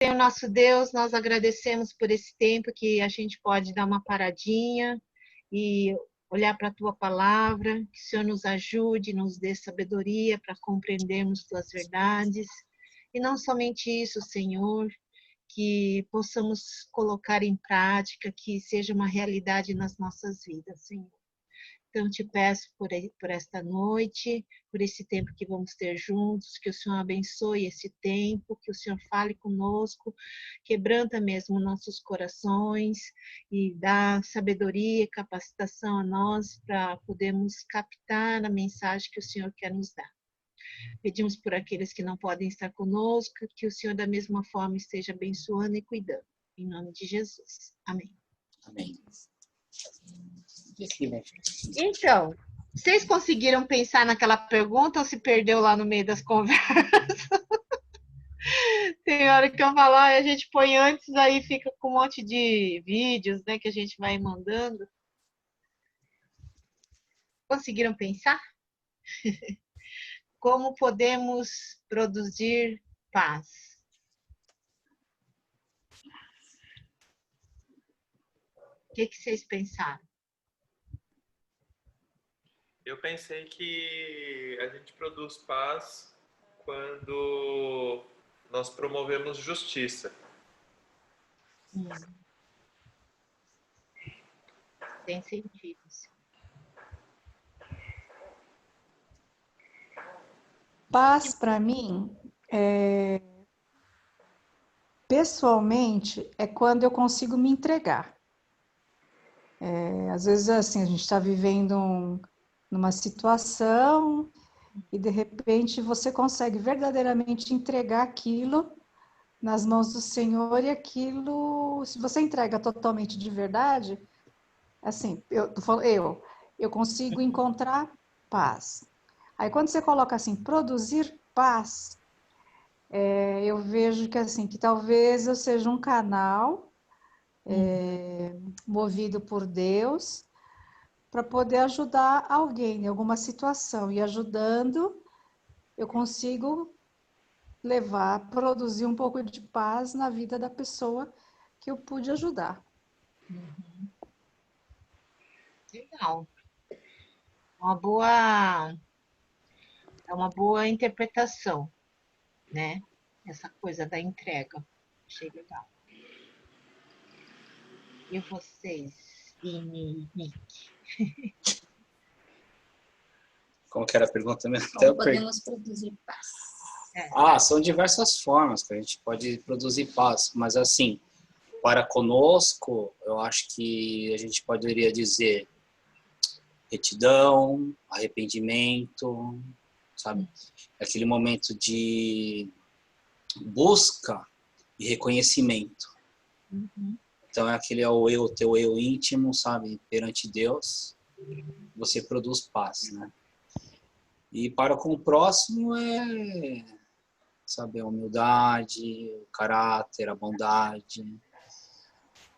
Senhor nosso Deus, nós agradecemos por esse tempo que a gente pode dar uma paradinha e olhar para a Tua Palavra, que o Senhor nos ajude, nos dê sabedoria para compreendermos Tuas verdades. E não somente isso, Senhor, que possamos colocar em prática, que seja uma realidade nas nossas vidas, Senhor. Então, te peço por esta noite, por esse tempo que vamos ter juntos, que o Senhor abençoe esse tempo, que o Senhor fale conosco, quebranta mesmo nossos corações e dá sabedoria e capacitação a nós para podermos captar a mensagem que o Senhor quer nos dar. Pedimos por aqueles que não podem estar conosco, que o Senhor da mesma forma esteja abençoando e cuidando. Em nome de Jesus. Amém. Amém. Então, vocês conseguiram pensar naquela pergunta ou se perdeu lá no meio das conversas? Tem hora que eu falo, a gente põe antes, aí fica com um monte de vídeos, né, que a gente vai mandando. Conseguiram pensar? Como podemos produzir paz? O que vocês pensaram? Eu pensei que a gente produz paz quando nós promovemos justiça. Tem sentido. Paz, para mim, pessoalmente, é quando eu consigo me entregar. Às vezes, assim, a gente está vivendo numa situação e, de repente, você consegue verdadeiramente entregar aquilo nas mãos do Senhor e aquilo, se você entrega totalmente de verdade, assim, eu consigo encontrar paz. Aí, quando você coloca assim, produzir paz, eu vejo que, assim, que talvez eu seja um canal movido por Deus para poder ajudar alguém em alguma situação. E ajudando, eu consigo produzir um pouco de paz na vida da pessoa que eu pude ajudar. Legal. É uma boa interpretação, né? Essa coisa da entrega. Achei legal. E vocês, Vini, Nick? Como que era a pergunta mesmo? Como podemos produzir paz? São diversas formas que a gente pode produzir paz, mas assim, para conosco, eu acho que a gente poderia dizer retidão, arrependimento, sabe? Aquele momento de busca e reconhecimento. Então é aquele teu eu íntimo, sabe? Perante Deus, você produz paz, né? E para com o próximo sabe, a humildade, o caráter, a bondade.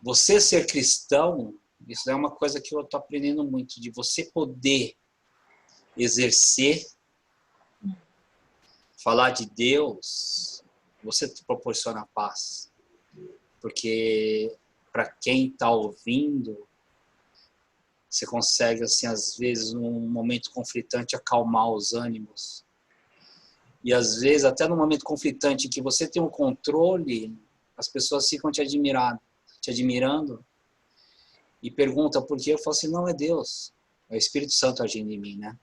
Você ser cristão, isso é uma coisa que eu estou aprendendo muito, de você poder exercer, falar de Deus, você te proporciona paz. Porque para quem está ouvindo, você consegue, assim, às vezes, num momento conflitante, acalmar os ânimos. E, às vezes, até no momento conflitante que você tem um controle, as pessoas ficam te admirando e perguntam por quê. Eu falo assim, não, é Deus. É o Espírito Santo agindo em mim, né?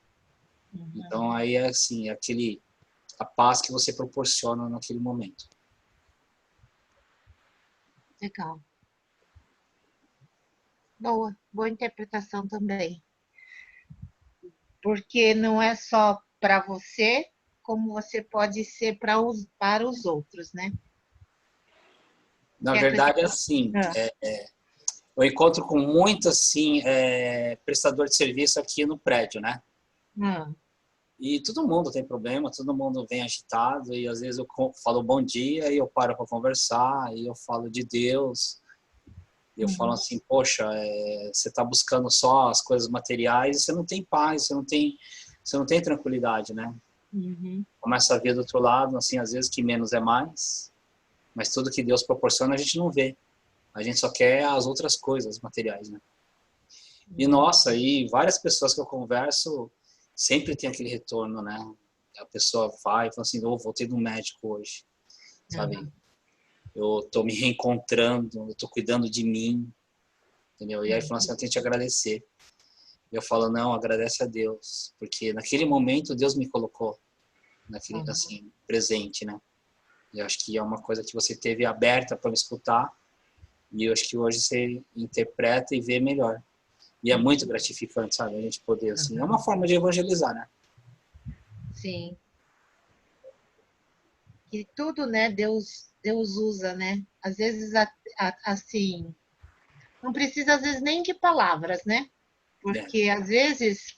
Então, aí é assim, a paz que você proporciona naquele momento. Legal. Boa interpretação também. Porque não é só para você, como você pode ser para os outros, né? Na verdade, assim, eu encontro com muito, assim, prestador de serviço aqui no prédio, né? E todo mundo tem problema, todo mundo vem agitado, e às vezes eu falo bom dia, e eu paro para conversar, e eu falo de Deus. E eu falo assim, poxa, você está buscando só as coisas materiais, e você não tem paz, você não tem tranquilidade, né? Começa a ver do outro lado, assim, às vezes que menos é mais, Mas tudo que Deus proporciona a gente não vê. A gente só quer as outras coisas materiais, né? E nossa, e várias pessoas que eu converso sempre tem aquele retorno, né? A pessoa vai e fala assim, eu voltei do médico hoje, sabe? Eu tô me reencontrando, eu tô cuidando de mim, entendeu? E aí falando assim, eu tenho que te agradecer. E eu falo, não, agradece a Deus, porque naquele momento Deus me colocou naquele, assim, presente, né? E eu acho que é uma coisa que você teve aberta para me escutar, e eu acho que hoje você interpreta e vê melhor. E é muito gratificante, sabe? A gente poder, assim, é uma forma de evangelizar, né? Sim. Que tudo, né, Deus usa, né? Às vezes, assim, não precisa, às vezes, nem de palavras, né? É. Porque, às vezes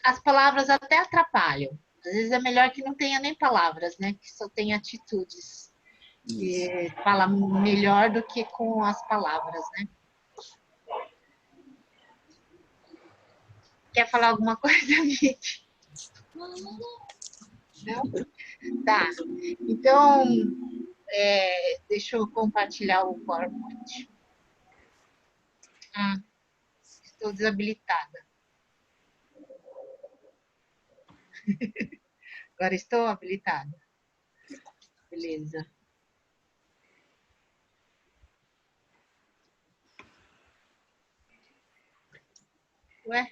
as palavras até atrapalham. Às vezes é melhor que não tenha nem palavras, né? Que só tenha atitudes. Isso. Que fala melhor do que com as palavras, né? Quer falar alguma coisa, Vicky? Não? Tá. Então, deixa eu compartilhar o PowerPoint. Estou desabilitada. Agora estou habilitada. Beleza. Ué?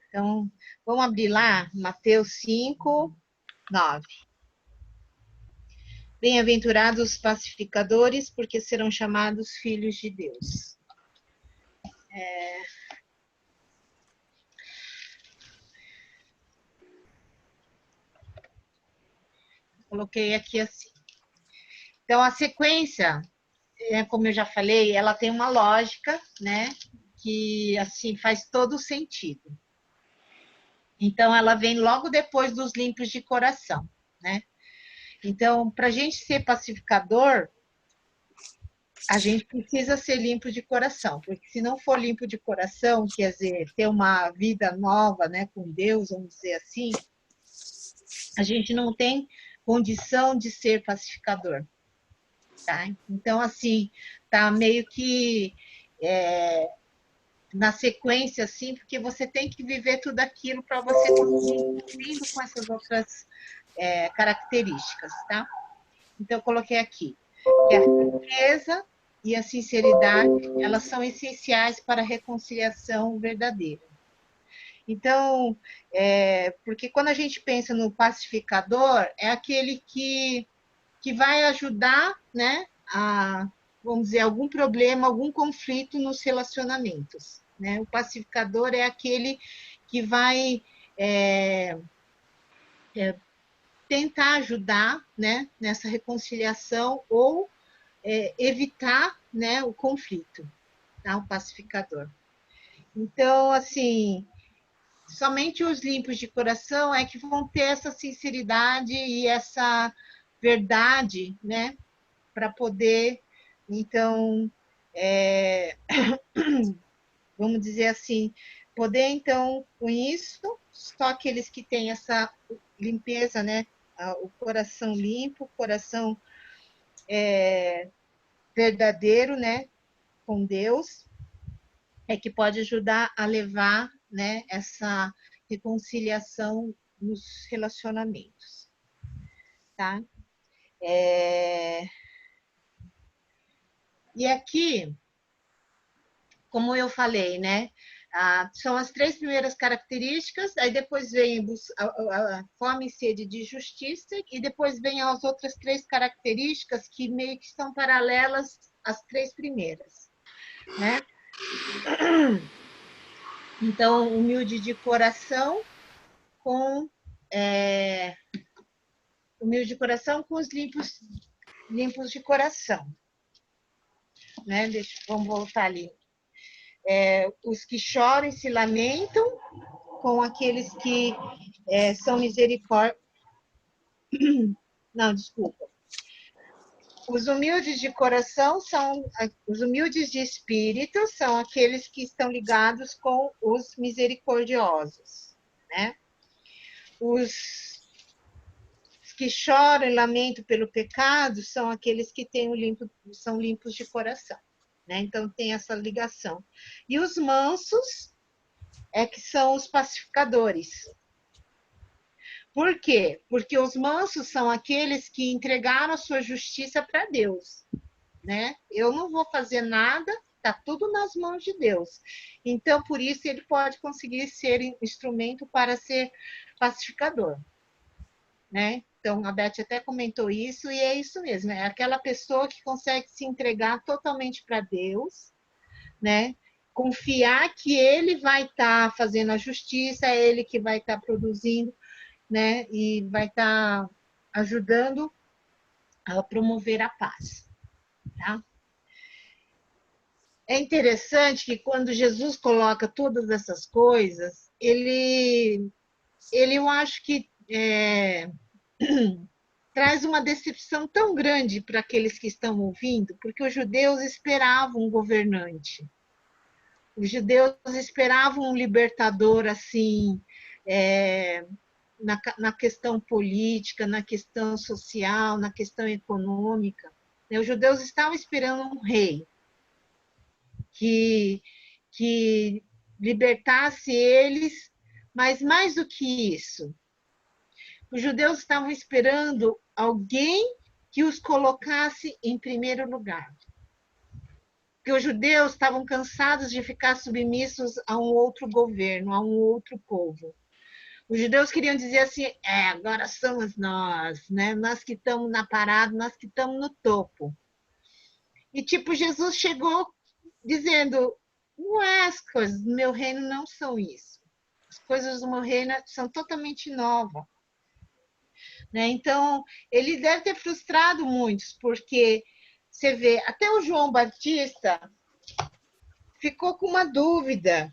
Então, vamos abrir lá, Mateus 5, 9. Bem-aventurados os pacificadores, porque serão chamados filhos de Deus. Coloquei aqui assim. Então, a sequência, como eu já falei, ela tem uma lógica, né? Que, assim, faz todo sentido. Então, ela vem logo depois dos limpos de coração, né? Então, para a gente ser pacificador, a gente precisa ser limpo de coração, porque se não for limpo de coração, quer dizer, ter uma vida nova, né, com Deus, vamos dizer assim, a gente não tem condição de ser pacificador, tá? Então, assim, tá meio que na sequência, assim, porque você tem que viver tudo aquilo para você conseguir cumprindo com essas outras características, tá? Então, eu coloquei aqui que a franqueza e a sinceridade, elas são essenciais para a reconciliação verdadeira. Então, porque quando a gente pensa no pacificador, é aquele que vai ajudar, né, a, vamos dizer, algum problema, algum conflito nos relacionamentos, né? O pacificador é aquele que vai tentar ajudar, né, nessa reconciliação ou evitar, né, o conflito, tá? O pacificador. Então, assim, somente os limpos de coração é que vão ter essa sinceridade e essa verdade, né, para poder, então, vamos dizer assim, poder, então, com isso, só aqueles que têm essa limpeza, né, o coração limpo, o coração verdadeiro, né, com Deus, é que pode ajudar a levar, né, essa reconciliação nos relacionamentos, tá? E aqui, como eu falei, né, são as 3 primeiras características, aí depois vem a fome e sede de justiça, e depois vem as outras 3 características que meio que estão paralelas às 3 primeiras, né? Então, humilde de coração com os limpos de coração, né? Vamos voltar ali. Os que choram e se lamentam com aqueles que são misericórdia. Não, desculpa. Os humildes de coração os humildes de espírito são aqueles que estão ligados com os misericordiosos, né? os que choram e lamentam pelo pecado são aqueles que são limpos de coração, né? Então tem essa ligação. E os mansos é que são os pacificadores. Por quê? Porque os mansos são aqueles que entregaram a sua justiça para Deus, né? Eu não vou fazer nada, tá tudo nas mãos de Deus. Então, por isso, ele pode conseguir ser instrumento para ser pacificador, né? Então, a Beth até comentou isso, e é isso mesmo, é aquela pessoa que consegue se entregar totalmente para Deus, né? Confiar que ele vai estar fazendo a justiça, é ele que vai estar produzindo, né? E vai estar ajudando a promover a paz, tá? É interessante que quando Jesus coloca todas essas coisas, eu acho que traz uma decepção tão grande para aqueles que estão ouvindo, porque os judeus esperavam um governante. Os judeus esperavam um libertador assim, na questão política, na questão social, na questão econômica. Os judeus estavam esperando um rei que libertasse eles, mas mais do que isso, os judeus estavam esperando alguém que os colocasse em primeiro lugar. Porque os judeus estavam cansados de ficar submissos a um outro governo, a um outro povo. Os judeus queriam dizer assim, agora somos nós, né? Nós que estamos na parada, nós que estamos no topo. E tipo, Jesus chegou dizendo, não é as coisas do meu reino não são isso. As coisas do meu reino são totalmente novas. Né? Então, ele deve ter frustrado muitos, porque você vê, até o João Batista ficou com uma dúvida.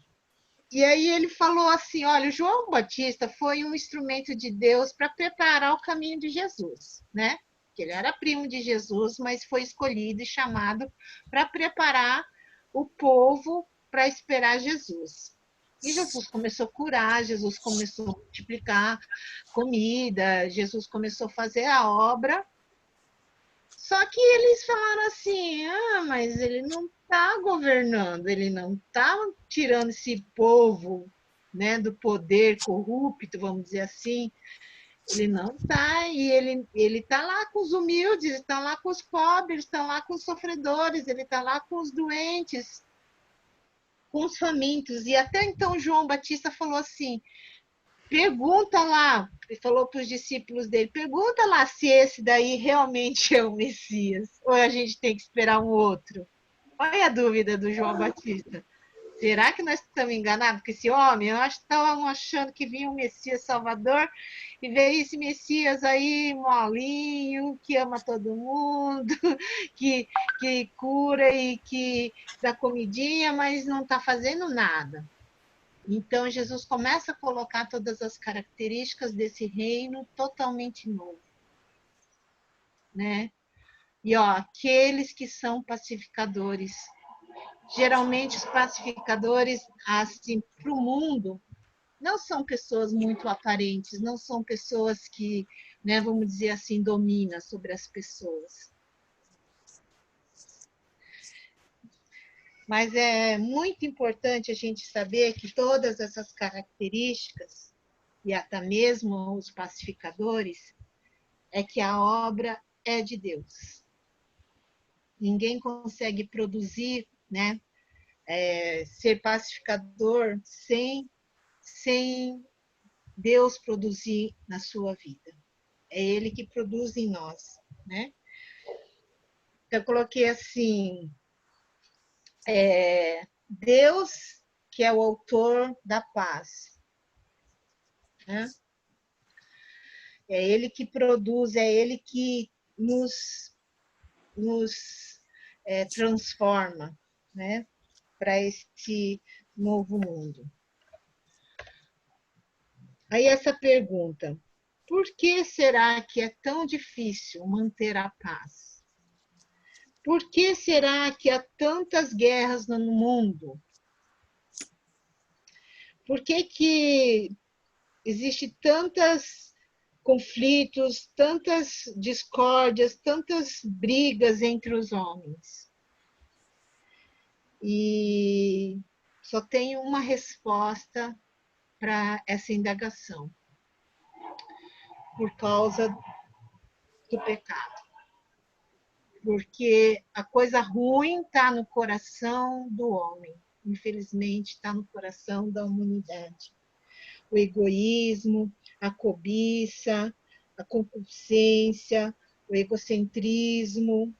E aí ele falou assim, olha, o João Batista foi um instrumento de Deus para preparar o caminho de Jesus, né? Que ele era primo de Jesus, mas foi escolhido e chamado para preparar o povo para esperar Jesus. E Jesus começou a curar, Jesus começou a multiplicar comida, Jesus começou a fazer a obra. Só que eles falaram assim, mas ele não está governando, ele não está tirando esse povo, né, do poder corrupto, vamos dizer assim. Ele não está, e ele está lá com os humildes, está lá com os pobres, está lá com os sofredores, ele está lá com os doentes, com os famintos. E até então João Batista falou assim, pergunta lá, ele falou para os discípulos dele, pergunta lá se esse daí realmente é o Messias, ou a gente tem que esperar um outro. Olha a dúvida do João Batista. Será que nós estamos enganados com esse homem? Eu acho que estavam achando que vinha um Messias Salvador e veio esse Messias aí molinho, que ama todo mundo, que cura e que dá comidinha, mas não está fazendo nada. Então, Jesus começa a colocar todas as características desse reino totalmente novo, né? E, aqueles que são pacificadores. Geralmente, os pacificadores, assim, para o mundo, não são pessoas muito aparentes, não são pessoas que, né, vamos dizer assim, dominam sobre as pessoas. Mas é muito importante a gente saber que todas essas características, e até mesmo os pacificadores, é que a obra é de Deus. Ninguém consegue produzir, né, ser pacificador sem Deus produzir na sua vida. É Ele que produz em nós, né? Então, eu coloquei assim, Deus, que é o autor da paz, né? É Ele que produz, é Ele que nos transforma, né? Para esse novo mundo. Aí essa pergunta, por que será que é tão difícil manter a paz? Por que será que há tantas guerras no mundo? Por que existe tantas conflitos, tantas discórdias, tantas brigas entre os homens. E só tem uma resposta para essa indagação: por causa do pecado. Porque a coisa ruim está no coração do homem, infelizmente está no coração da humanidade. O egoísmo, a cobiça, a concupiscência, o egocentrismo,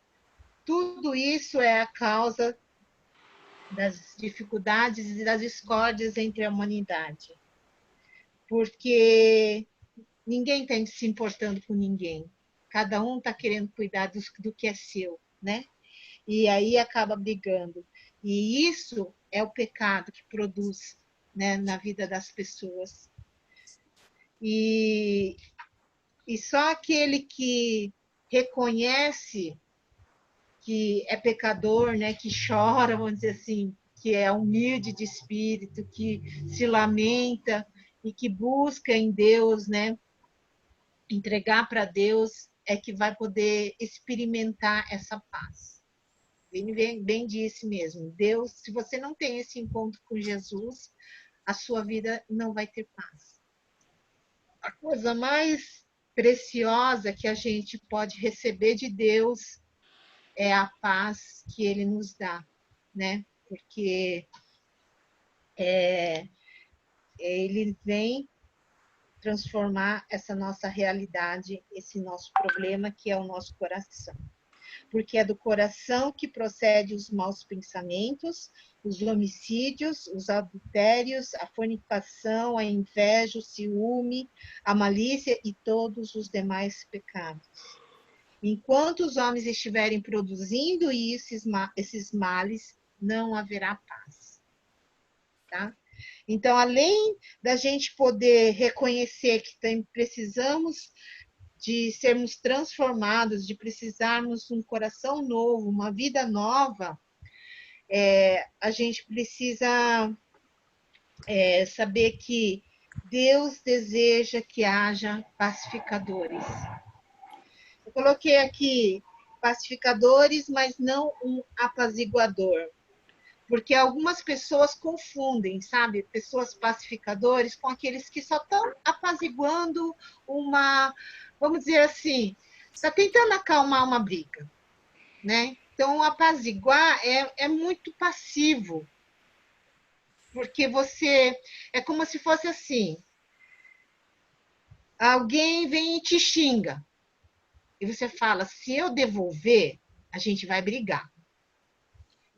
tudo isso é a causa das dificuldades e das discórdias entre a humanidade. Porque ninguém está se importando com ninguém. Cada um está querendo cuidar do que é seu, né? E aí acaba brigando. E isso é o pecado que produz, né, na vida das pessoas. E só aquele que reconhece que é pecador, né, que chora, vamos dizer assim, que é humilde de espírito, que se lamenta e que busca em Deus, né, entregar para Deus, é que vai poder experimentar essa paz. Bem disse mesmo. Deus, se você não tem esse encontro com Jesus, a sua vida não vai ter paz. A coisa mais preciosa que a gente pode receber de Deus é a paz que Ele nos dá, né? Porque Ele vem transformar essa nossa realidade, esse nosso problema, que é o nosso coração. Porque é do coração que procede os maus pensamentos, os homicídios, os adultérios, a fornicação, a inveja, o ciúme, a malícia e todos os demais pecados. Enquanto os homens estiverem produzindo esses males, não haverá paz. Tá? Então, além da gente poder reconhecer que precisamos de sermos transformados, de precisarmos de um coração novo, uma vida nova, a gente precisa saber que Deus deseja que haja pacificadores. Eu coloquei aqui pacificadores, mas não um apaziguador. Porque algumas pessoas confundem, sabe? Pessoas pacificadores com aqueles que só estão apaziguando vamos dizer assim, está tentando acalmar uma briga, né? Então, apaziguar é muito passivo, porque é como se fosse assim, alguém vem e te xinga, e você fala, se eu devolver, a gente vai brigar.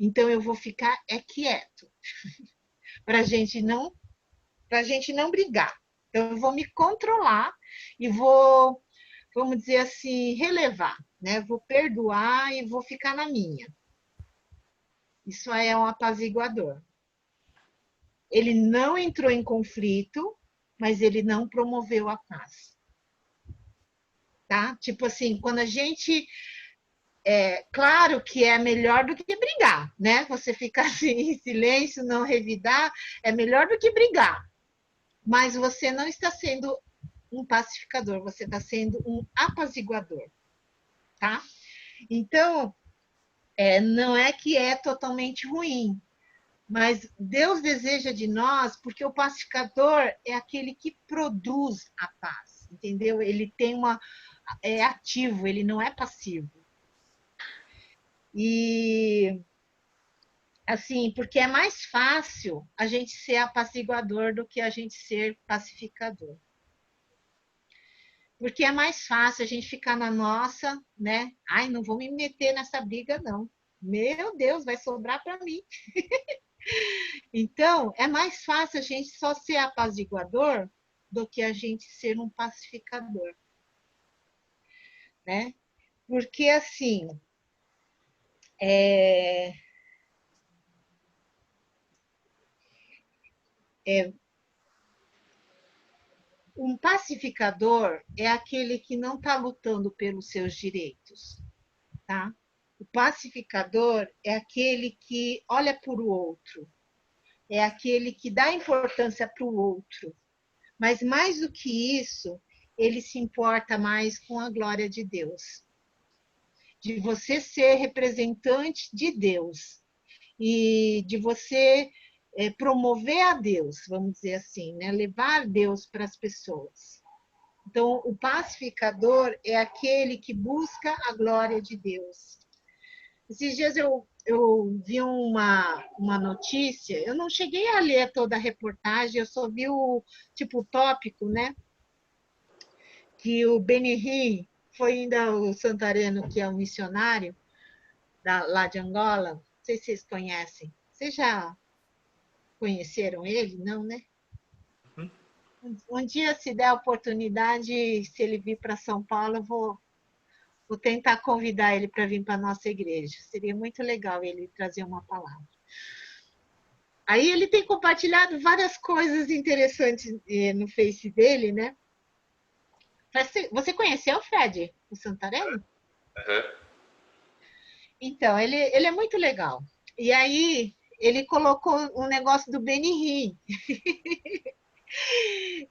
Então, eu vou ficar quieto, para a gente não brigar. Então, eu vou me controlar e vou, vamos dizer assim, relevar, né? Vou perdoar e vou ficar na minha. Isso é um apaziguador. Ele não entrou em conflito, mas ele não promoveu a paz. Tá? Tipo assim, quando a gente... claro que é melhor do que brigar, né? Você ficar assim em silêncio, não revidar, é melhor do que brigar. Mas você não está sendo um pacificador, você está sendo um apaziguador, tá? Então, não é que é totalmente ruim, mas Deus deseja de nós, porque o pacificador é aquele que produz a paz, entendeu? Ele tem é ativo, ele não é passivo. E assim, porque é mais fácil a gente ser apaziguador do que a gente ser pacificador. Porque é mais fácil a gente ficar na nossa, né? Ai, não vou me meter nessa briga, não. Meu Deus, vai sobrar para mim. Então, é mais fácil a gente só ser apaziguador do que a gente ser um pacificador, né? Porque, assim, um pacificador é aquele que não está lutando pelos seus direitos, tá? O pacificador é aquele que olha para o outro, é aquele que dá importância para o outro, Mas mais do que isso, ele se importa mais com a glória de Deus. De você ser representante de Deus. E de você promover a Deus, vamos dizer assim, né? Levar Deus para as pessoas. Então, o pacificador é aquele que busca a glória de Deus. Esses dias eu vi uma notícia, eu não cheguei a ler toda a reportagem, eu só vi o tópico, né? Que o Benihim foi ainda o Santareno, que é um missionário lá de Angola, não sei se vocês conhecem. Vocês já conheceram ele? Não, né? Um dia, se der a oportunidade, se ele vir para São Paulo, eu vou tentar convidar ele para vir para a nossa igreja. Seria muito legal ele trazer uma palavra. Aí ele tem compartilhado várias coisas interessantes no Face dele, né? Você conheceu o Fred, o Santareno? Uhum. Então, ele é muito legal. E aí, ele colocou um negócio do Benihim.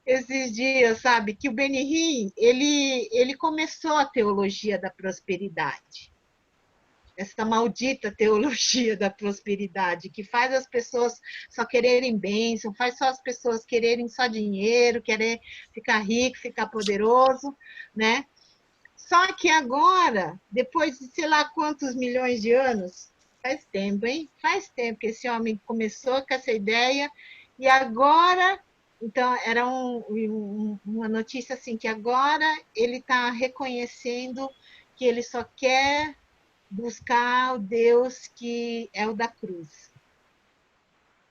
Esses dias, sabe, que o Benihim, ele começou a teologia da prosperidade. Essa maldita teologia da prosperidade, que faz as pessoas só quererem bênção, faz só as pessoas quererem só dinheiro, querer ficar rico, ficar poderoso, né? Só que agora, depois de sei lá quantos milhões de anos, faz tempo, hein? Faz tempo que esse homem começou com essa ideia, e agora, então, era uma notícia assim, que agora ele está reconhecendo que ele só quer buscar o Deus que é o da cruz.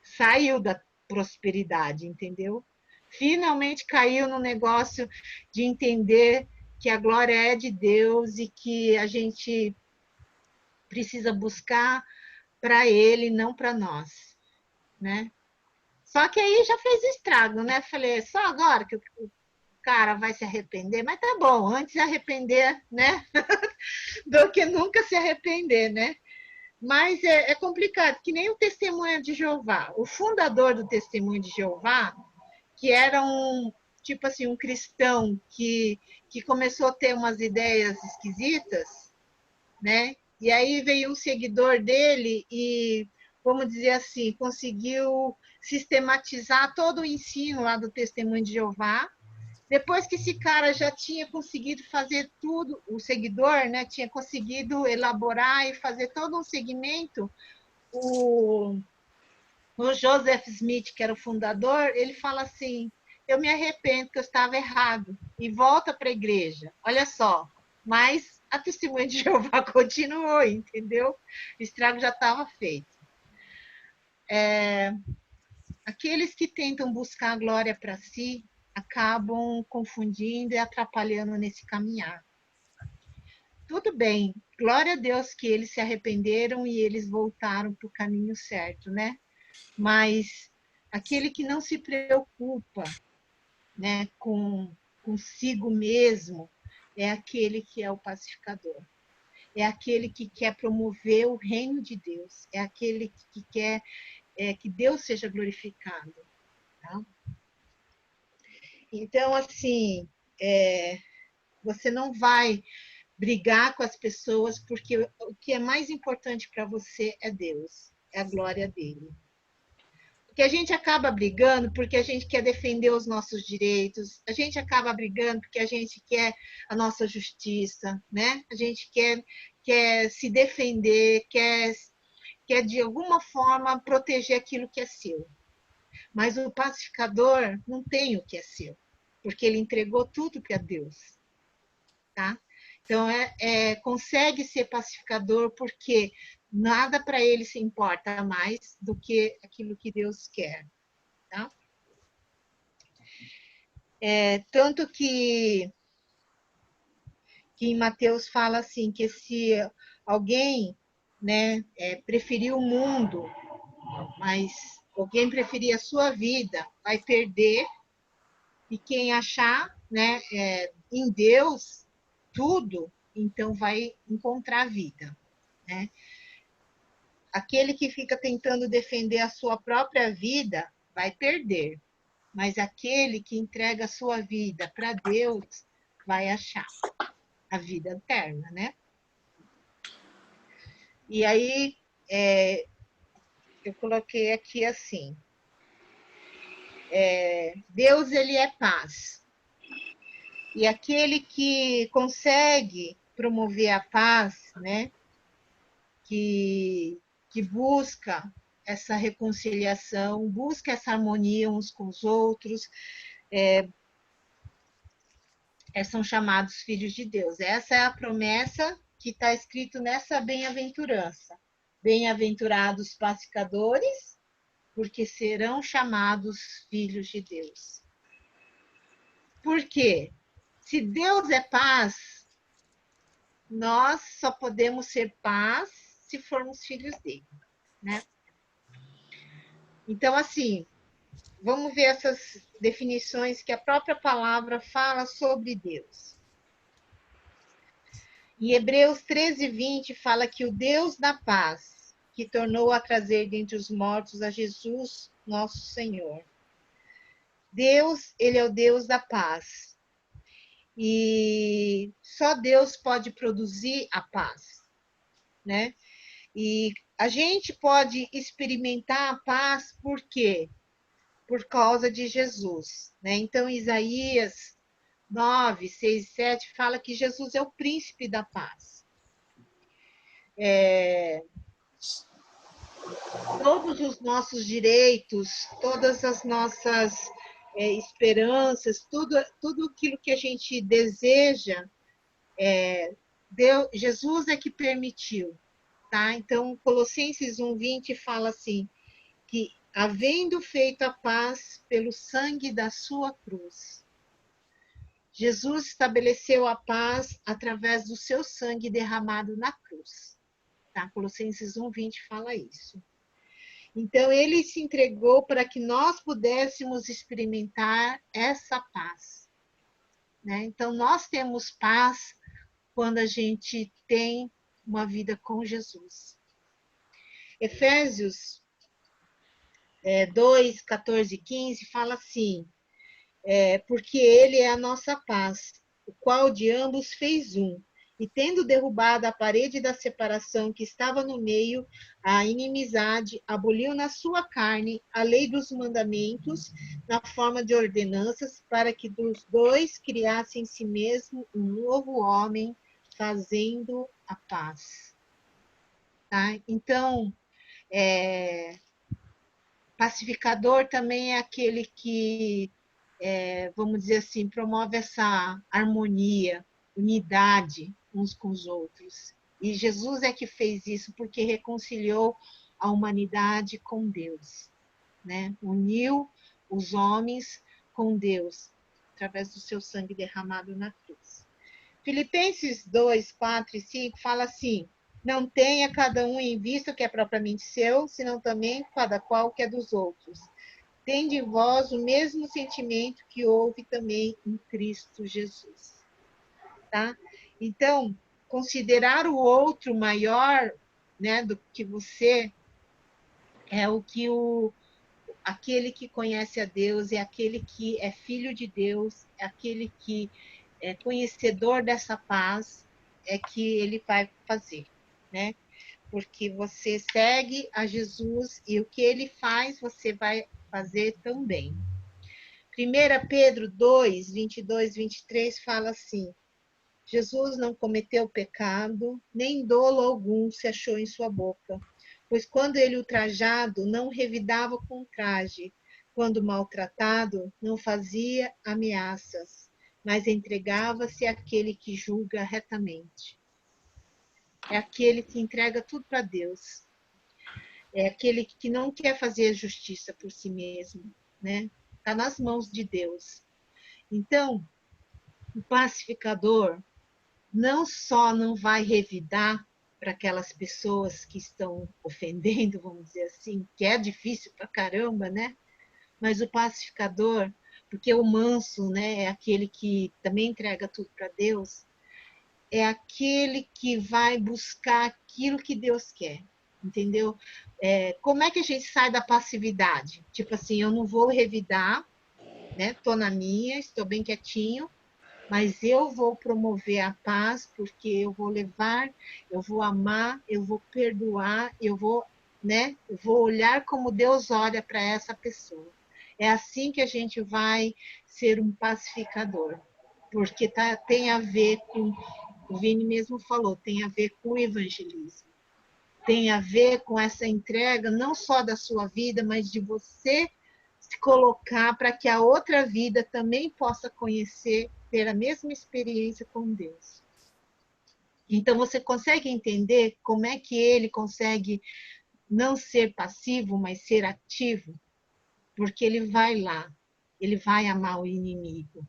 Saiu da prosperidade, entendeu? Finalmente caiu no negócio de entender que a glória é de Deus e que a gente precisa buscar para Ele, não para nós, né? Só que aí já fez estrago, né? Falei, só agora que o cara vai se arrepender, mas tá bom, antes se arrepender, né? Do que nunca se arrepender, né? Mas é complicado, que nem o Testemunho de Jeová. O fundador do Testemunho de Jeová, que era tipo assim, um cristão que começou a ter umas ideias esquisitas, né? E aí veio um seguidor dele e, vamos dizer assim, conseguiu sistematizar todo o ensino lá do Testemunho de Jeová. Depois que esse cara já tinha conseguido fazer tudo, o seguidor, né, tinha conseguido elaborar e fazer todo um segmento, o Joseph Smith, que era o fundador, ele fala assim, eu me arrependo que eu estava errado, e volta para a igreja. Olha só, mas a Testemunha de Jeová continuou, entendeu? O estrago já estava feito. Aqueles que tentam buscar a glória para si, acabam confundindo e atrapalhando nesse caminhar. Tudo bem, glória a Deus que eles se arrependeram e eles voltaram para o caminho certo, né? Mas aquele que não se preocupa, né, com consigo mesmo, é aquele que é o pacificador. É aquele que quer promover o reino de Deus, é aquele que quer que Deus seja glorificado. Tá? Então, assim, você não vai brigar com as pessoas, porque o que é mais importante para você é Deus, é a glória dele. Porque a gente acaba brigando porque a gente quer defender os nossos direitos, a gente acaba brigando porque a gente quer a nossa justiça, né? A gente quer se defender, quer de alguma forma proteger aquilo que é seu. Mas o pacificador não tem o que é seu, porque ele entregou tudo para Deus, tá? Então, consegue ser pacificador porque nada para ele se importa mais do que aquilo que Deus quer. Tá? Tanto que em Mateus fala assim, que se alguém, né, preferir o mundo, mas alguém preferir a sua vida, vai perder, e quem achar, né, em Deus tudo, então vai encontrar a vida, né? Aquele que fica tentando defender a sua própria vida vai perder, mas aquele que entrega a sua vida para Deus vai achar a vida eterna, né? E aí, eu coloquei aqui assim, Deus, ele é paz. E aquele que consegue promover a paz, né? Que busca essa reconciliação, busca essa harmonia uns com os outros, são chamados filhos de Deus. Essa é a promessa que está escrito nessa bem-aventurança. Bem-aventurados pacificadores, porque serão chamados filhos de Deus. Por quê? Se Deus é paz, nós só podemos ser paz se formos filhos dele, né? Então, assim, vamos ver essas definições que a própria palavra fala sobre Deus. Em Hebreus 13:20 fala que o Deus da paz, que tornou a trazer dentre os mortos a Jesus, nosso Senhor. Deus, ele é o Deus da paz. E só Deus pode produzir a paz, né? E a gente pode experimentar a paz por quê? Por causa de Jesus, né? Então, Isaías 9, 6 e 7 fala que Jesus é o príncipe da paz. Todos os nossos direitos, todas as nossas esperanças, tudo aquilo que a gente deseja, Jesus é que permitiu, tá? Então, Colossenses 1:20 fala assim, que havendo feito a paz pelo sangue da sua cruz, Jesus estabeleceu a paz através do seu sangue derramado na cruz. Tá? Colossenses 1:20 fala isso. Então, ele se entregou para que nós pudéssemos experimentar essa paz, né? Então, nós temos paz quando a gente tem uma vida com Jesus. Efésios 2, 14 e 15 fala assim, porque ele é a nossa paz, o qual de ambos fez um, e tendo derrubado a parede da separação que estava no meio, a inimizade, aboliu na sua carne a lei dos mandamentos, na forma de ordenanças, para que dos dois criasse em si mesmo um novo homem, fazendo a paz. Tá? Então, pacificador também é aquele que, vamos dizer assim, promove essa harmonia, unidade uns com os outros. E Jesus é que fez isso porque reconciliou a humanidade com Deus, né? Uniu os homens com Deus, através do seu sangue derramado na cruz. Filipenses 2, 4 e 5 fala assim, não tenha cada um em vista o que é propriamente seu, senão também cada qual o que é dos outros. Tende em vós o mesmo sentimento que houve também em Cristo Jesus. Tá? Então, considerar o outro maior, né, do que você é o que aquele que conhece a Deus, é aquele que é filho de Deus, é aquele que é conhecedor dessa paz, é que ele vai fazer, né? Porque você segue a Jesus e o que ele faz, você vai fazer também. 1 Pedro 2, 22, 23 fala assim, Jesus não cometeu pecado, nem dolo algum se achou em sua boca, pois quando ele ultrajado, não revidava com traje, quando maltratado, não fazia ameaças, mas entregava-se àquele que julga retamente. É aquele que entrega tudo para Deus. É aquele que não quer fazer justiça por si mesmo, né? Está nas mãos de Deus. Então, o pacificador não só não vai revidar para aquelas pessoas que estão ofendendo, vamos dizer assim, que é difícil para caramba, né? Mas o pacificador, porque o manso, né, é aquele que também entrega tudo para Deus, é aquele que vai buscar aquilo que Deus quer, entendeu? Como é que a gente sai da passividade? Tipo assim, eu não vou revidar, né? Estou na minha, estou bem quietinho, mas eu vou promover a paz porque eu vou levar, eu vou amar, eu vou perdoar, eu vou, né? Eu vou olhar como Deus olha para essa pessoa. É assim que a gente vai ser um pacificador, porque tem a ver com, o Vini mesmo falou, tem a ver com o evangelismo. Tem a ver com essa entrega, não só da sua vida, mas de você se colocar para que a outra vida também possa conhecer, ter a mesma experiência com Deus. Então, você consegue entender como é que ele consegue não ser passivo, mas ser ativo? Porque ele vai lá, ele vai amar o inimigo,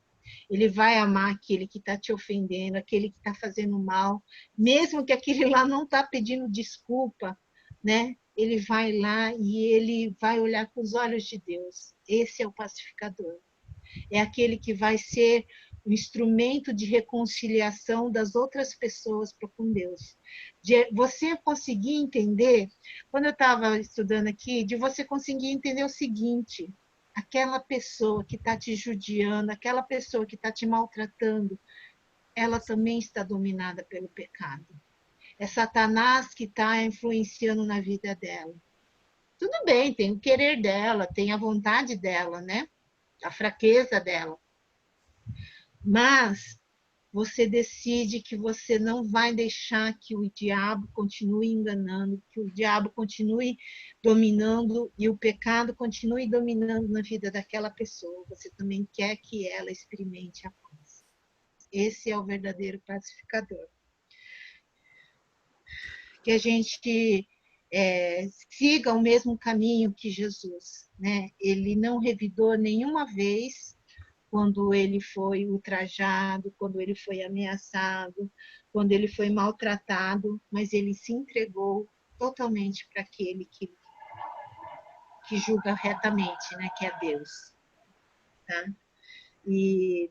ele vai amar aquele que está te ofendendo, aquele que está fazendo mal, mesmo que aquele lá não está pedindo desculpa, né? Ele vai lá e ele vai olhar com os olhos de Deus. Esse é o pacificador. É aquele que vai ser o instrumento de reconciliação das outras pessoas para com Deus. De você conseguir entender, quando eu estava estudando aqui, de você conseguir entender o seguinte: aquela pessoa que está te judiando, aquela pessoa que está te maltratando, ela também está dominada pelo pecado. É Satanás que está influenciando na vida dela. Tudo bem, tem o querer dela, tem a vontade dela, né? A fraqueza dela. Mas você decide que você não vai deixar que o diabo continue enganando, que o diabo continue dominando e o pecado continue dominando na vida daquela pessoa. Você também quer que ela experimente a paz. Esse é o verdadeiro pacificador. Que a gente siga o mesmo caminho que Jesus, né? Ele não revidou nenhuma vez quando ele foi ultrajado, quando ele foi ameaçado, quando ele foi maltratado, mas ele se entregou totalmente para aquele que julga retamente, né? Que é Deus. Tá? E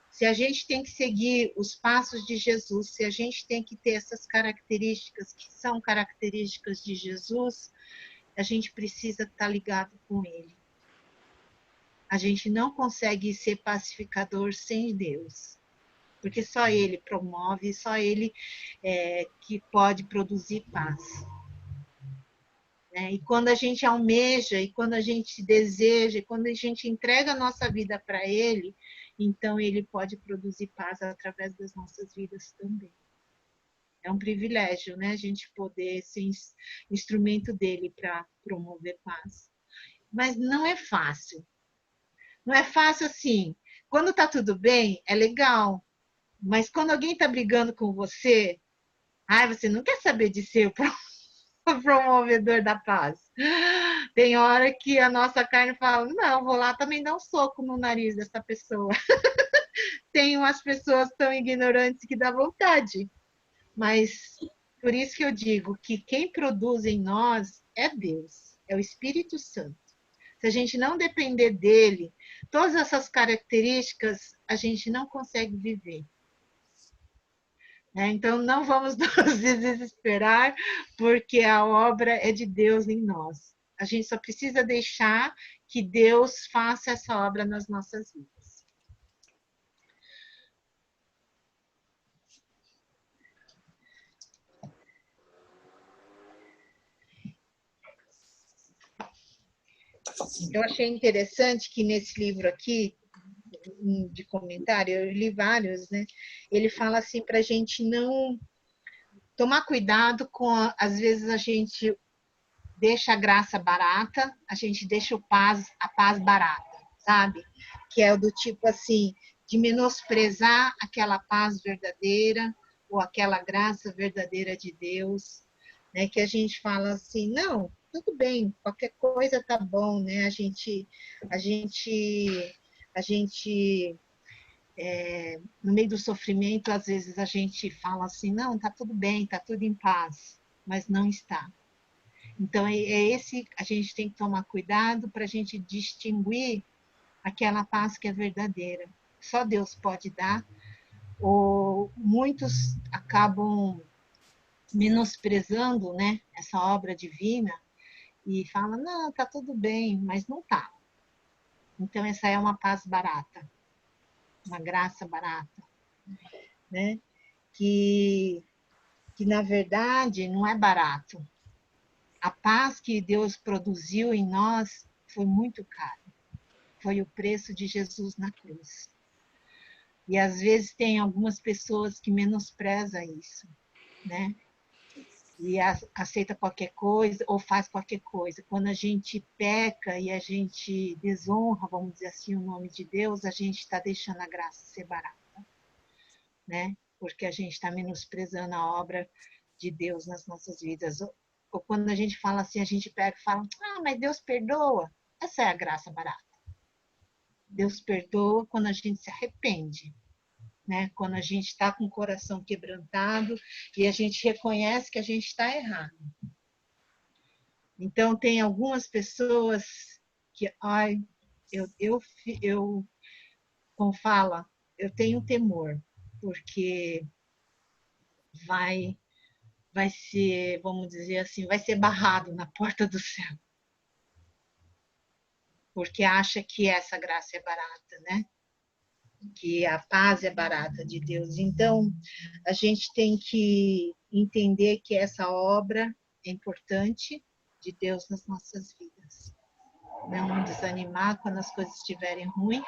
se a gente tem que seguir os passos de Jesus, se a gente tem que ter essas características que são características de Jesus, a gente precisa estar ligado com ele. A gente não consegue ser pacificador sem Deus, porque só ele promove, só ele que pode produzir paz. E quando a gente almeja, e quando a gente deseja, e quando a gente entrega a nossa vida para ele, então ele pode produzir paz através das nossas vidas também. É um privilégio, né? A gente poder ser instrumento dele para promover paz. Mas não é fácil. Não é fácil assim. Quando está tudo bem, é legal. Mas quando alguém está brigando com você, você não quer saber de ser o promovedor da paz. Tem hora que a nossa carne fala, não, vou lá também dar um soco no nariz dessa pessoa. Tem umas pessoas tão ignorantes que dá vontade. Mas por isso que eu digo que quem produz em nós é Deus, é o Espírito Santo. Se a gente não depender dele, todas essas características a gente não consegue viver. Então, não vamos nos desesperar, porque a obra é de Deus em nós. A gente só precisa deixar que Deus faça essa obra nas nossas vidas. Eu achei interessante que nesse livro aqui, de comentário, eu li vários, né? Ele fala assim para a gente não tomar cuidado com, às vezes a gente deixa a graça barata, a gente deixa a paz barata, sabe? Que é do tipo assim, de menosprezar aquela paz verdadeira ou aquela graça verdadeira de Deus, né? Que a gente fala assim, não, tudo bem, qualquer coisa tá bom, né? No meio do sofrimento, às vezes a gente fala assim, não, tá tudo bem, tá tudo em paz, mas não está. Então, a gente tem que tomar cuidado para a gente distinguir aquela paz que é verdadeira. Só Deus pode dar, ou muitos acabam menosprezando, né, essa obra divina e falam, não, tá tudo bem, mas não tá. Então, essa é uma paz barata, uma graça barata, né? Que na verdade não é barato. A paz que Deus produziu em nós foi muito cara. Foi o preço de Jesus na cruz. E às vezes tem algumas pessoas que menosprezam isso, né? E aceita qualquer coisa ou faz qualquer coisa. Quando a gente peca e a gente desonra, vamos dizer assim, o nome de Deus, a gente está deixando a graça ser barata, né? Porque a gente está menosprezando a obra de Deus nas nossas vidas. Ou quando a gente fala assim, a gente pega e fala, mas Deus perdoa. Essa é a graça barata. Deus perdoa quando a gente se arrepende, né? Quando a gente está com o coração quebrantado e a gente reconhece que a gente está errado. Então, tem algumas pessoas que, como fala, eu tenho temor, porque vai ser, vamos dizer assim, vai ser barrado na porta do céu. Porque acha que essa graça é barata, né? Que a paz é barata de Deus. Então, a gente tem que entender que essa obra é importante de Deus nas nossas vidas. Não desanimar quando as coisas estiverem ruins,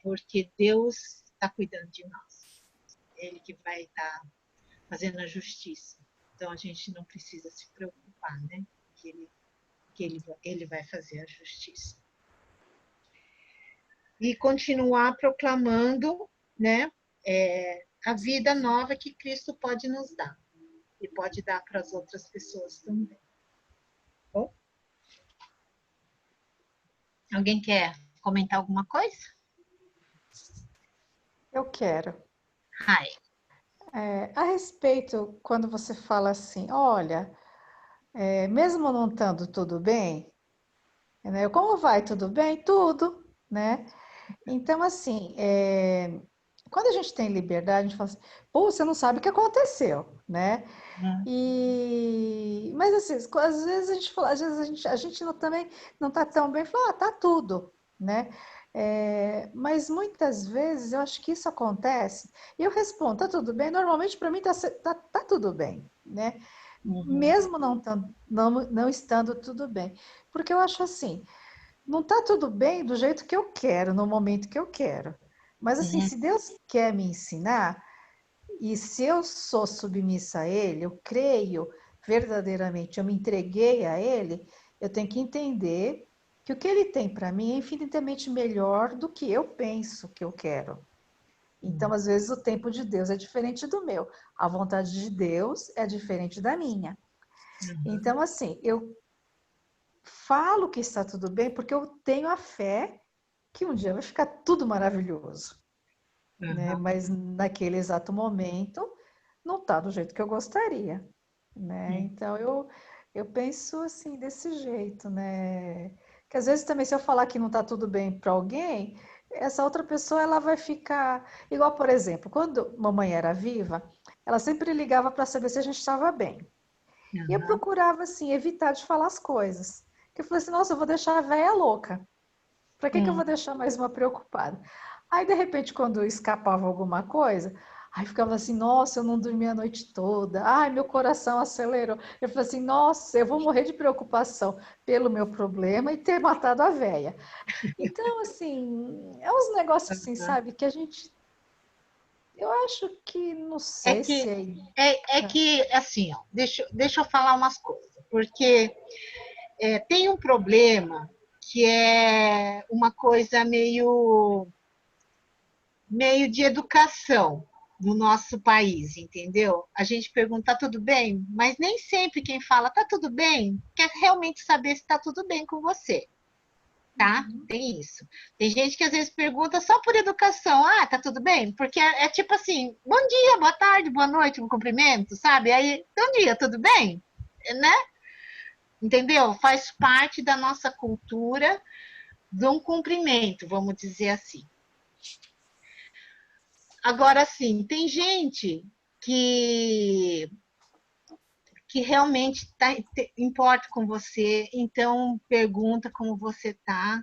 porque Deus está cuidando de nós. Ele que vai estar fazendo a justiça. Então, a gente não precisa se preocupar, né? Que ele vai fazer a justiça. E continuar proclamando, né, a vida nova que Cristo pode nos dar. E pode dar para as outras pessoas também. Bom? Alguém quer comentar alguma coisa? Eu quero. Ai. A respeito, quando você fala assim, olha, mesmo não estando tudo bem, né? Como vai? Tudo bem? Tudo, né? Então, assim, quando a gente tem liberdade, a gente fala assim, pô, você não sabe o que aconteceu, né? Mas assim, às vezes a gente fala, às vezes a gente não, também não tá tão bem, fala, tá tudo, né? Mas muitas vezes eu acho que isso acontece e eu respondo, tá tudo bem? Normalmente para mim tá tudo bem, né? Mesmo não estando tudo bem. Porque eu acho assim, não tá tudo bem do jeito que eu quero, no momento que eu quero. Mas assim, se Deus quer me ensinar, e se eu sou submissa a Ele, eu creio verdadeiramente, eu me entreguei a Ele, eu tenho que entender que o que Ele tem para mim é infinitamente melhor do que eu penso que eu quero. Então, às vezes, o tempo de Deus é diferente do meu. A vontade de Deus é diferente da minha. Então, assim, eu falo que está tudo bem porque eu tenho a fé que um dia vai ficar tudo maravilhoso. Né? Mas naquele exato momento não está do jeito que eu gostaria, né? Então eu penso assim desse jeito, né? Que às vezes também se eu falar que não está tudo bem para alguém, essa outra pessoa ela vai ficar igual, por exemplo, quando mamãe era viva, ela sempre ligava para saber se a gente estava bem. E eu procurava assim evitar de falar as coisas. Porque eu falei assim, nossa, eu vou deixar a véia louca. Para que eu vou deixar mais uma preocupada? Aí, de repente, quando escapava alguma coisa, aí ficava assim, nossa, eu não dormi a noite toda. Ai, meu coração acelerou. Eu falei assim, nossa, eu vou morrer de preocupação pelo meu problema e ter matado a véia. Então, assim, é uns negócios assim, sabe, que a gente... Eu acho que, não sei se assim, ó, deixa eu falar umas coisas. Porque tem um problema que é uma coisa meio de educação no nosso país, entendeu? A gente pergunta, tá tudo bem? Mas nem sempre quem fala, tá tudo bem, quer realmente saber se tá tudo bem com você, tá? Tem isso. Tem gente que às vezes pergunta só por educação, tá tudo bem? Porque é tipo assim, bom dia, boa tarde, boa noite, um cumprimento, sabe? Aí, bom dia, tudo bem? Né? Entendeu? Faz parte da nossa cultura de um cumprimento, vamos dizer assim. Agora, sim, tem gente que realmente importa com você, então pergunta como você tá,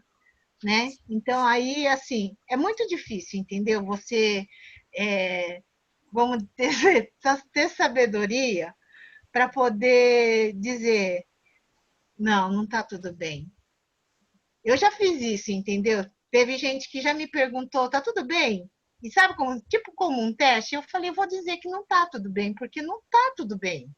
né? Então, aí, assim, é muito difícil, entendeu? Você, vamos ter sabedoria para poder dizer, não está tudo bem. Eu já fiz isso, entendeu? Teve gente que já me perguntou, tá tudo bem? E sabe, como um teste, eu falei, vou dizer que não tá tudo bem, porque não tá tudo bem.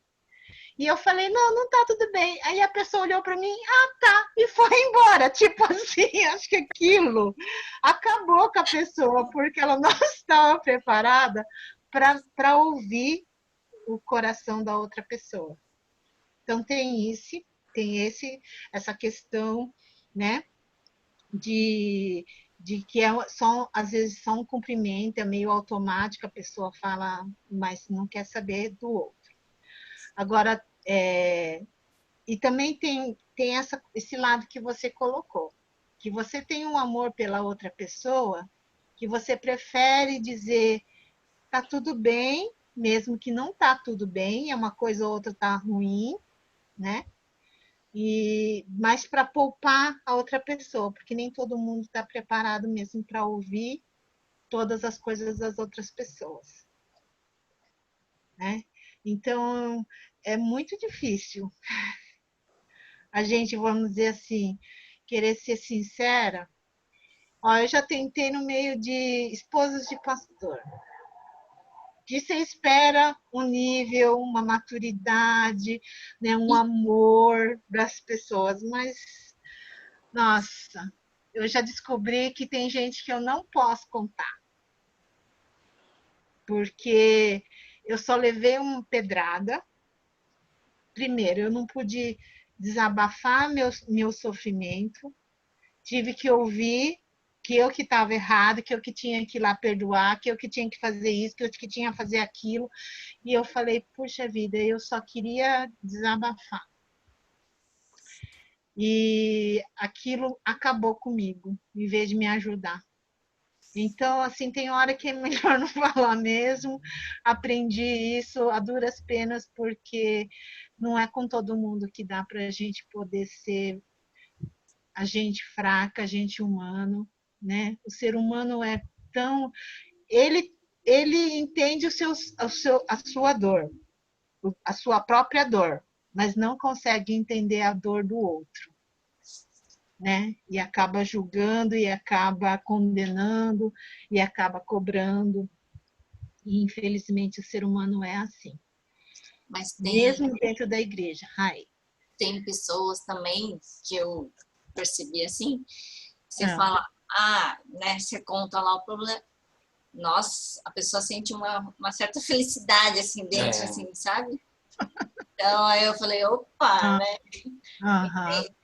E eu falei, não tá tudo bem. Aí a pessoa olhou para mim, tá, e foi embora. Tipo assim, acho que aquilo acabou com a pessoa, porque ela não estava preparada para ouvir o coração da outra pessoa. Então tem essa questão, né, de que às vezes só um cumprimento, é meio automático, a pessoa fala, mas não quer saber do outro. Agora, e também tem esse lado que você colocou, que você tem um amor pela outra pessoa, que você prefere dizer, tá tudo bem, mesmo que não tá tudo bem, é uma coisa ou outra tá ruim, né? Mas para poupar a outra pessoa, porque nem todo mundo está preparado mesmo para ouvir todas as coisas das outras pessoas, né? Então, é muito difícil a gente, vamos dizer assim, querer ser sincera. Eu já tentei no meio de esposas de pastor, que você espera um nível, uma maturidade, né, um amor das pessoas, mas, nossa, eu já descobri que tem gente que eu não posso contar, porque eu só levei uma pedrada. Primeiro, eu não pude desabafar meu sofrimento, tive que ouvir que eu que estava errado, que eu que tinha que ir lá perdoar, que eu que tinha que fazer isso, que eu que tinha que fazer aquilo. E eu falei, puxa vida, eu só queria desabafar. E aquilo acabou comigo, em vez de me ajudar. Então, assim, tem hora que é melhor não falar mesmo. Aprendi isso a duras penas, porque não é com todo mundo que dá para a gente poder ser a gente fraca, a gente humano, né? O ser humano é tão... Ele entende a sua dor, a sua própria dor, mas não consegue entender a dor do outro, né? E acaba julgando, e acaba condenando, e acaba cobrando. E, infelizmente, o ser humano é assim. Mas mesmo dentro da igreja. Tem pessoas também que eu percebi assim, você fala, né, você conta lá o problema, nossa, a pessoa sente uma certa felicidade assim dentro, assim, sabe? Então aí eu falei, opa, né?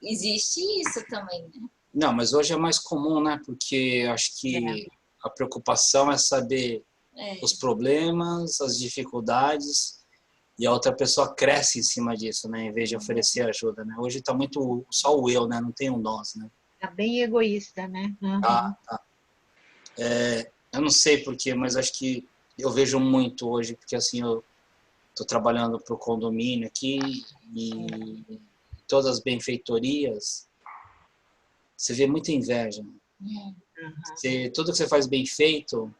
Existe isso também, né? Não, mas hoje é mais comum, né? Porque acho que a preocupação é saber os problemas, as dificuldades, e a outra pessoa cresce em cima disso, né? Em vez de oferecer ajuda, né? Hoje tá muito só o eu, né? Não tem um nós, né? Tá bem egoísta, né? Tá. Eu não sei porquê, mas acho que eu vejo muito hoje, porque assim, eu tô trabalhando pro condomínio aqui e todas as benfeitorias, você vê muita inveja. Tudo que você faz bem feito,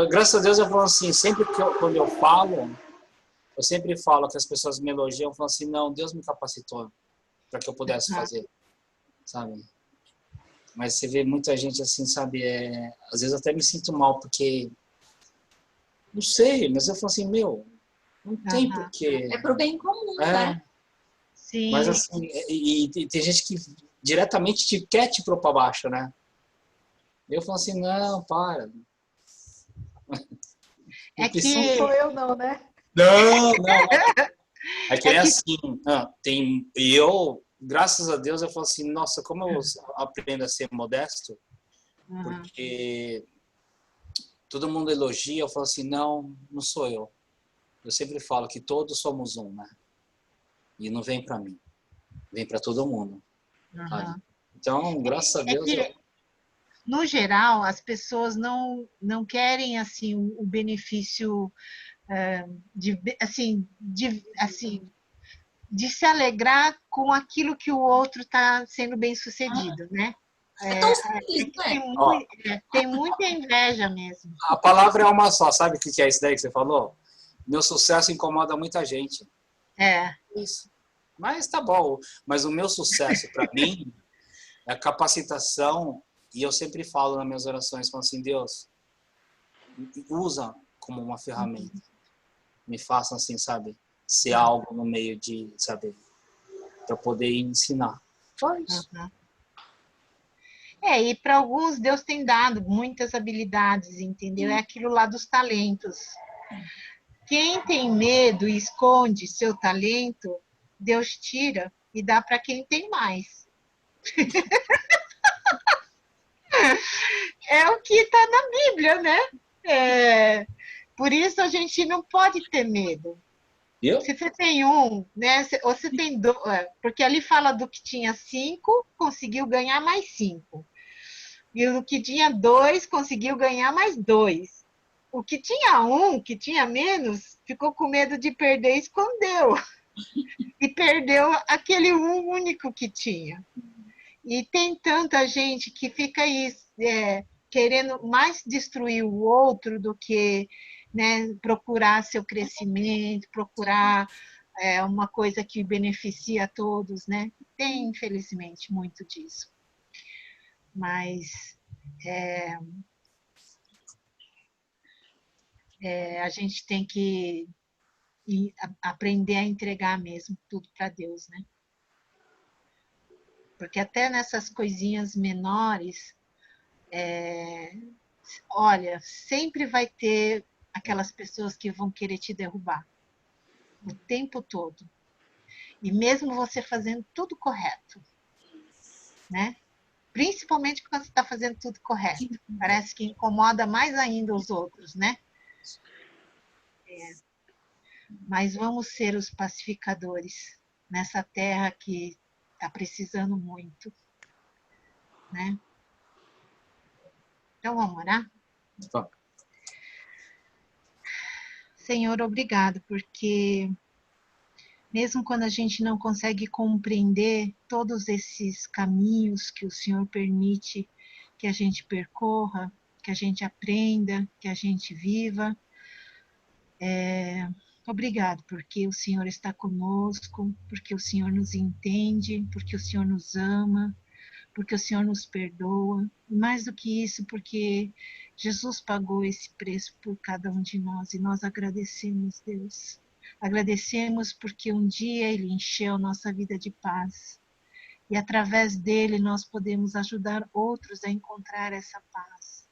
graças a Deus eu falo assim, sempre quando eu falo, eu sempre falo que as pessoas me elogiam, eu falo assim, não, Deus me capacitou para que eu pudesse fazer, sabe? Mas você vê muita gente assim, sabe, às vezes eu até me sinto mal, porque, não sei, mas eu falo assim, não tem porquê. É pro bem comum, né? Sim. Mas assim, e tem gente que diretamente quer te pôr para baixo, né? Eu falo assim, não, para. É que não sou eu não, né? Não. É que é assim, graças a Deus, eu falo assim, nossa, como eu aprendo a ser modesto, porque todo mundo elogia, eu falo assim, não sou eu. Eu sempre falo que todos somos um, né? E não vem para mim, vem para todo mundo. Então, graças a Deus... No geral, as pessoas não querem assim o benefício de se alegrar com aquilo que o outro está sendo bem sucedido, né? É tão simples, que né? tem muita inveja mesmo. A palavra é uma só, sabe o que é isso daí que você falou? Meu sucesso incomoda muita gente. É, Isso. Mas tá bom. Mas o meu sucesso, para mim, é a capacitação, e eu sempre falo nas minhas orações, falo assim, Deus, usa como uma ferramenta. Me faça assim, sabe? Ser algo no meio de, sabe? Para poder ensinar. Só isso. uhum. E para alguns Deus tem dado muitas habilidades, entendeu? É aquilo lá dos talentos. Quem tem medo e esconde seu talento, Deus tira e dá para quem tem mais. É o que está na Bíblia, né? Por isso a gente não pode ter medo. Eu? Se você tem um, né? Ou você tem dois, porque ali fala do que tinha 5, conseguiu ganhar mais 5. E o que tinha 2, conseguiu ganhar mais 2. O que tinha 1, que tinha menos, ficou com medo de perder e escondeu. E perdeu aquele um único que tinha. E tem tanta gente que fica aí querendo mais destruir o outro do que, né, procurar seu crescimento, procurar uma coisa que beneficia a todos, né? Tem, infelizmente, muito disso. Mas a gente tem que aprender a entregar mesmo tudo para Deus, né? Porque até nessas coisinhas menores, olha, sempre vai ter aquelas pessoas que vão querer te derrubar o tempo todo. E mesmo você fazendo tudo correto, né? Principalmente quando você está fazendo tudo correto. Parece que incomoda mais ainda os outros, né? Mas vamos ser os pacificadores nessa terra que está precisando muito, né? Então vamos orar? Tá. Senhor, obrigado, porque mesmo quando a gente não consegue compreender todos esses caminhos que o Senhor permite que a gente percorra, que a gente aprenda, que a gente viva, obrigado, porque o Senhor está conosco, porque o Senhor nos entende, porque o Senhor nos ama, porque o Senhor nos perdoa, e mais do que isso, porque Jesus pagou esse preço por cada um de nós, e nós agradecemos, Deus. Agradecemos porque um dia Ele encheu nossa vida de paz, e através dele nós podemos ajudar outros a encontrar essa paz.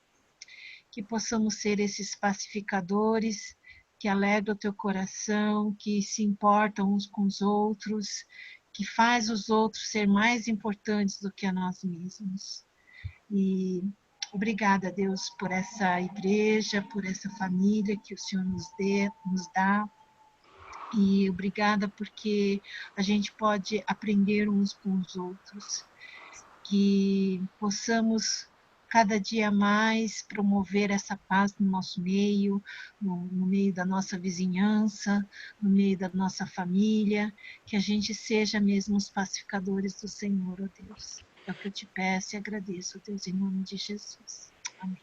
Que possamos ser esses pacificadores, que alegram o teu coração, que se importam uns com os outros, que faz os outros ser mais importantes do que a nós mesmos. E obrigada, Deus, por essa igreja, por essa família que o Senhor nos dá. E obrigada porque a gente pode aprender uns com os outros. Que possamos cada dia mais promover essa paz no nosso meio, no meio da nossa vizinhança, no meio da nossa família, que a gente seja mesmo os pacificadores do Senhor, ó Deus. É o que eu te peço e agradeço, ó Deus, em nome de Jesus. Amém.